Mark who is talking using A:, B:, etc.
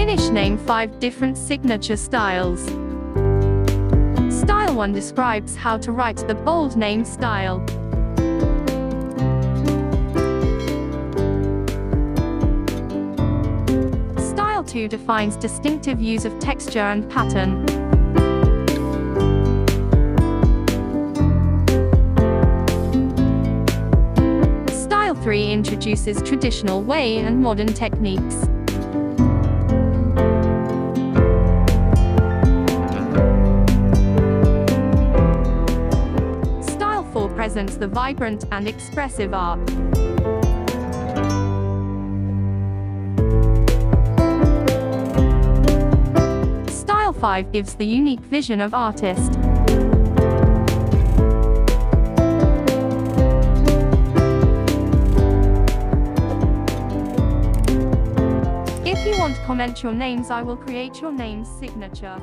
A: Binish name 5 different signature styles. Style 1 describes how to write the bold name style. Style 2 defines distinctive use of texture and pattern. Style 3 introduces traditional way and modern techniques. Style 4 presents the vibrant and expressive art. Style 5 gives the unique vision of artist. If you want to comment your names, I will create your name's signature.